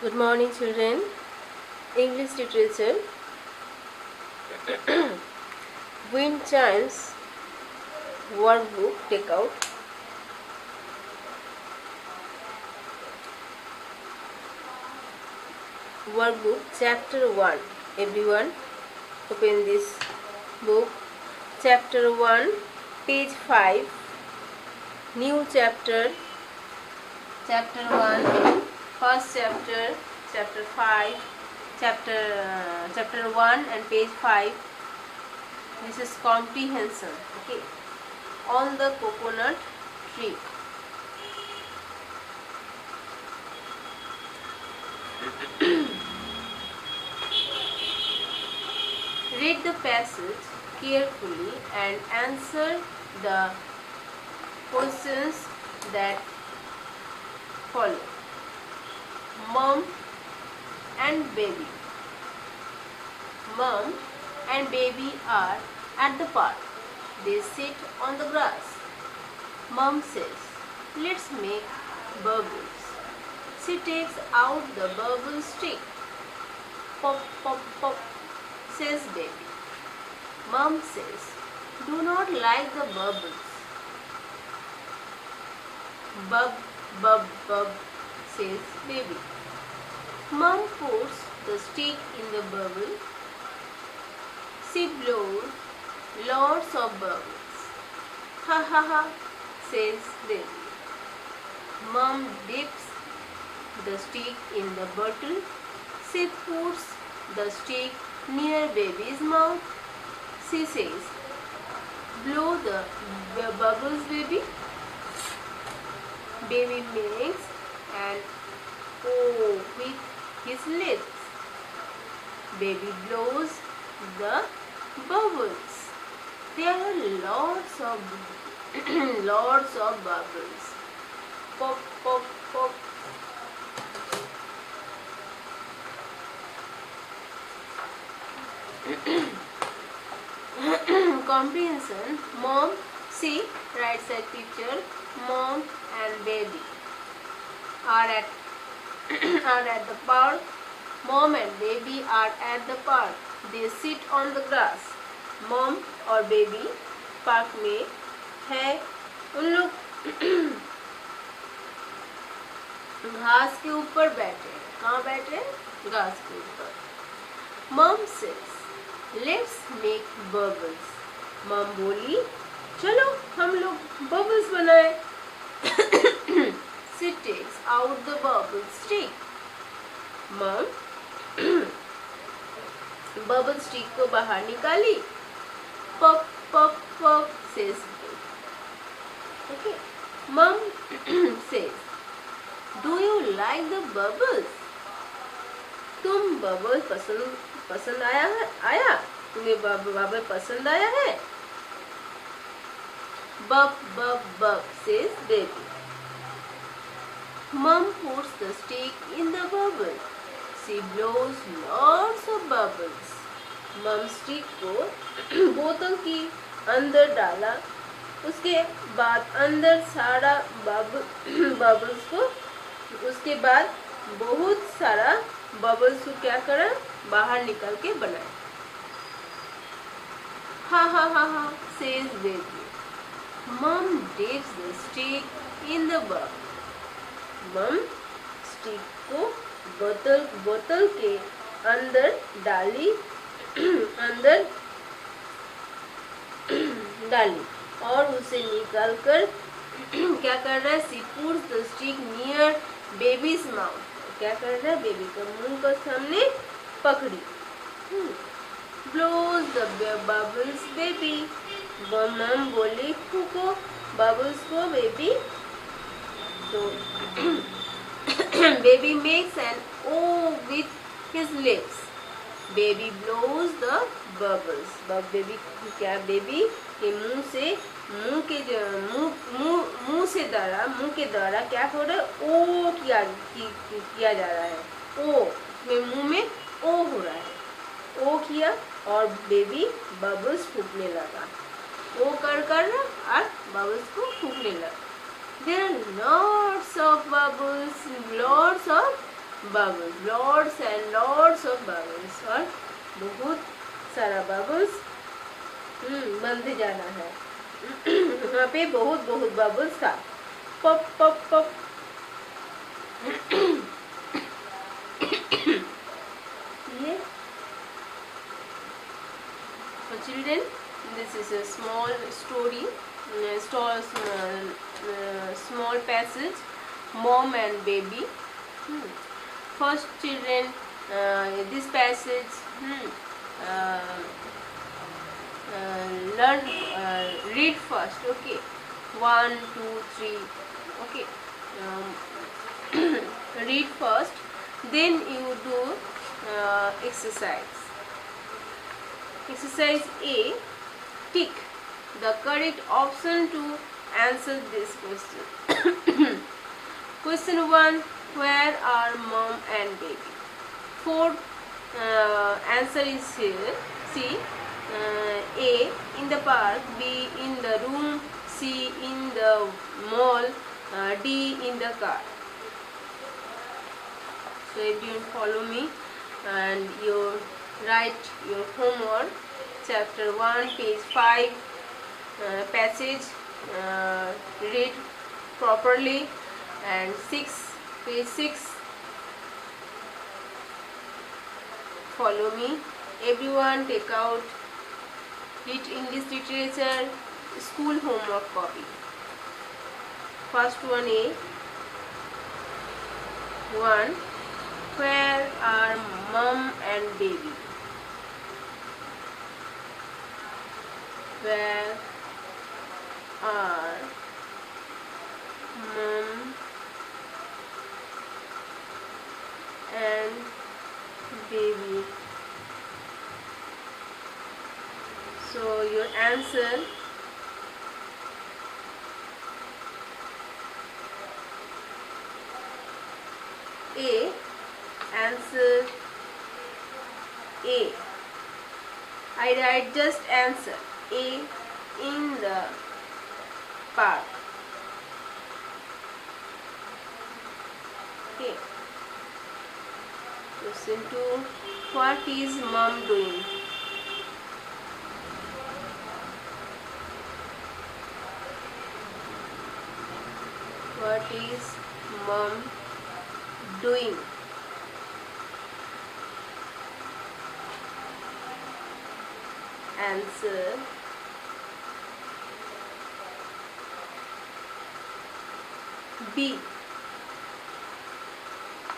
Good morning, children. English literature. Wind chimes. Workbook. Take out. Workbook. Chapter 1. Everyone, open this book. Chapter 1. Page 5. New chapter. Chapter 1. First chapter. Chapter 5. Chapter 1 and page 5. This is comprehension. Okay. On the coconut tree. Read the passage carefully and answer the questions that follow. Mom and baby. Mom and baby are at the park. They sit on the grass. Mom says, "Let's make bubbles." She takes out the bubble stick. "Pop, pop, pop," says baby. Mom says, "Do not like the bubbles." "Bub, bub, bub," says baby. Mom puts the stick in the bubble. She blows lots of bubbles. "Ha ha ha," says baby. Mom dips the stick in the bottle. She puts the stick near baby's mouth. She says, "Blow the bubbles, baby." Baby makes an O with his lips. Baby blows the bubbles. There are lots of lots of bubbles. Pop, pop, pop. Comprehension. Mom, see, right side picture. Mom and baby are at are at the park. Mom and baby are at the park. They sit on the grass. Mom और baby park में है. उन लोग घास के ऊपर बैठे हैं. कहाँ बैठे हैं? घास के ऊपर. Mom says, "Let's make bubbles." Mom बोली, चलो हम लोग bubbles बनाएं. She takes out the bubble stick. Mom bubble stick को बाहर निकाली. Pop, pop, pop, says baby. Okay. Mom says, "Do you like the bubbles?" तुम बबल पसंद आया? तुम्हें बबल पसंद आया है? Bub, bub, bub, says baby. Mom puts the stick in the bubble. She blows lots of bubbles. Mom stick को बोतल की अंदर डाला. उसके बाद अंदर सारा बबल्स को उसके बाद बहुत सारा बबल्स को क्या करा? बाहर निकल के बनाया. Ha ha ha ha, says baby. Mom dips the stick in the bubble. Mom stick को बोतल के अंदर डाली और उसे निकाल कर क्या कर रहा है? She puts the stick near baby's mouth. क्या कर रहा है? बेबी का मुंह का सामने पकड़ी. Blows the bubbles, baby. मम बोली, फूको बबल्स को baby. So baby makes an O with his lips. Baby blows the bubbles. Baby क्या? बेबी के मुंह के द्वारा क्या हो रहा है? ओ किया जा रहा है. ओ में मुंह में ओ हो रहा है. ओ किया और बेबी बबल्स फूकने लगा. ओ कर और बबल्स को फूकने लगा. There are lots of bubbles, lots of bubbles, lots and lots of bubbles, और बहुत सारा bubbles बनते जाना है। यहाँ पे बहुत बहुत bubbles था। पप पप पप। ये for children, this is a small story, small passage, mom and baby. First children, this passage learn, read first, okay, 1 2 3, okay, read first, then you do exercise. Exercise A, tick the correct option to answer this question. Question 1, where are mom and baby? 4 answer is here. C, A, in the park, B, in the room, C, in the mall, D, in the car. So if you follow me and you write your homework, chapter 1, page 5, passage, read properly, and 6, page 6, follow me. Everyone take out read English literature school homework copy. First one A. 1, where are mom and baby? Where are mom and baby? So your answer A. Answer A. I write just answer A, in the park. Okay. Question 2. What is mom doing? What is mom doing? Answer B.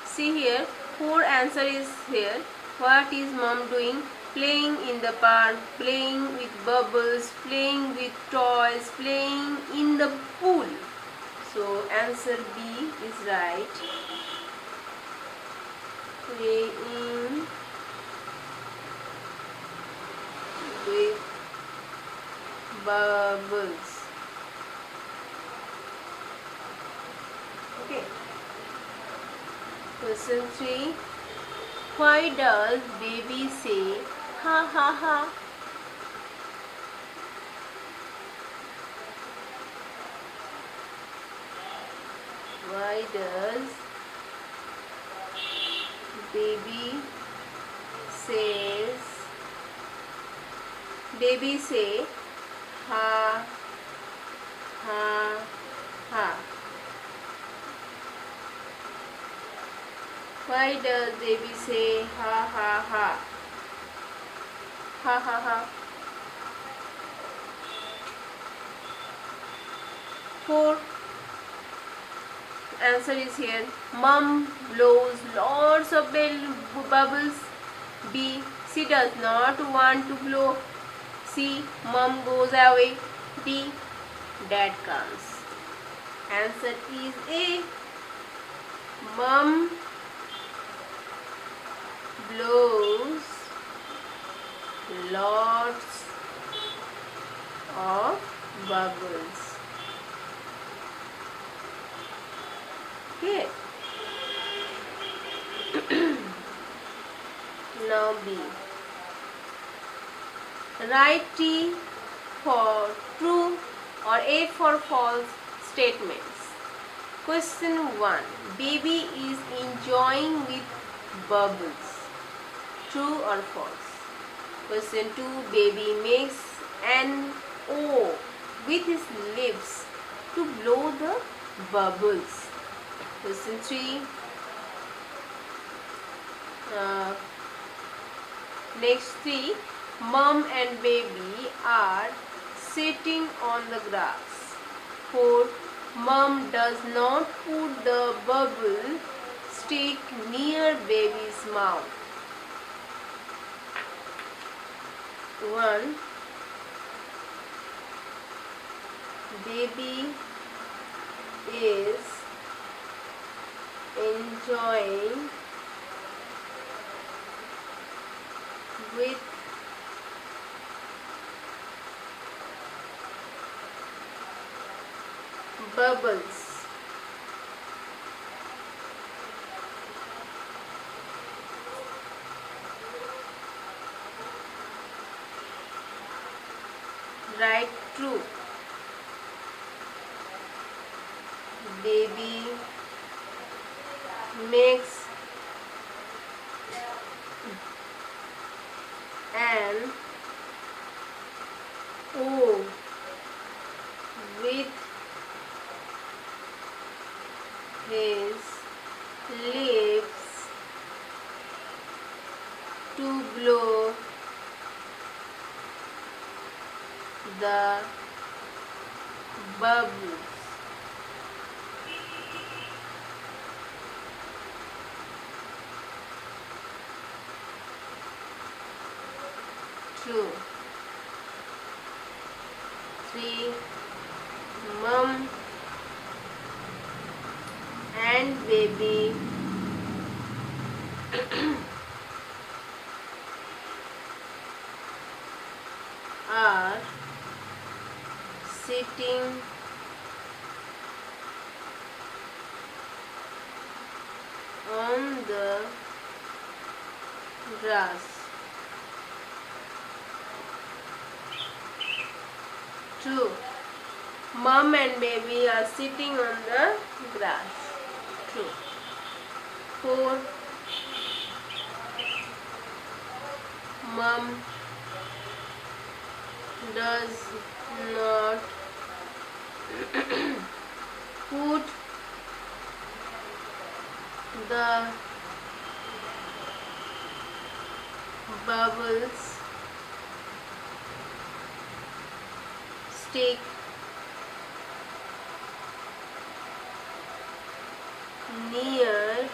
See here, 4 answer is here. What is mom doing? Playing in the park, playing with bubbles, playing with toys, playing in the pool. So answer B is right. Playing with bubbles. Okay. Question 3. Why does baby say ha ha ha? Why does baby say ha ha ha? Why does baby say ha ha ha? Ha ha ha. 4 answer is here. Mom blows lots of bubbles. B. She does not want to blow. C. Mom goes away. D. Dad comes. Answer is A. Mom blows lots of bubbles. Okay. Now B. Write T for true or A for false statements. Question 1. Baby is enjoying enjoying with bubbles. True or false? Question 2. Baby makes an O with his lips to blow the bubbles. Question 3. Next 3. Mom and baby are sitting on the grass. 4. Mom does not put the bubble stick near baby's mouth. 1. Baby is enjoying with bubbles. Write true. Baby makes an O with his lips to blow the bubbles. True. 3. Mom and baby are sitting on the grass. True. Mom and baby are sitting on the grass. True. 4. Mom does not put the bubbles stick near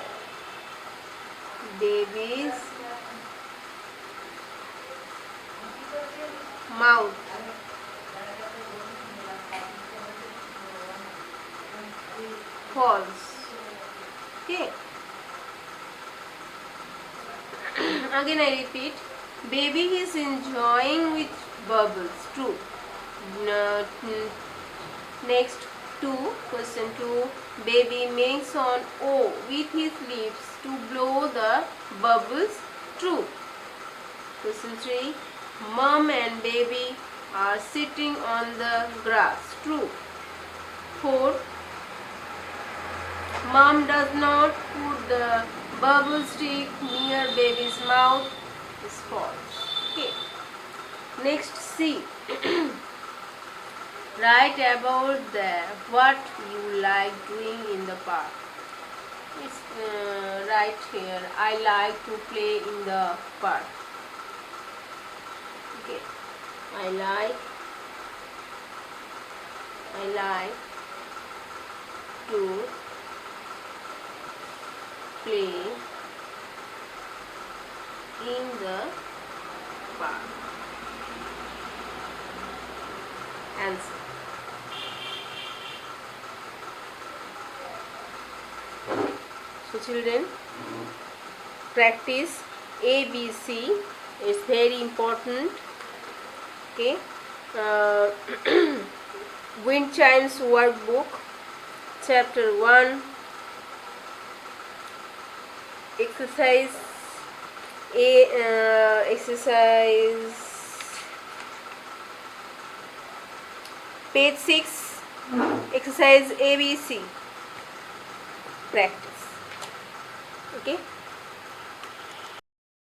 baby's mouth. False. Okay. Again I repeat. Baby is enjoying with bubbles. True. Next 2. Question 2. Baby makes an O with his lips to blow the bubbles. True. Question 3. Mom and baby are sitting on the grass. True. 4. Mom does not put the bubble stick near baby's mouth. Is false. Okay. Next C. Write about what you like doing in the park. It's right here. I like to play in the park. Okay. I like to play in the park. Answer. So children, practice ABC is very important. Okay. Wind Chimes Workbook, Chapter 1, Exercise page 6, Exercise ABC. Practice. Okay.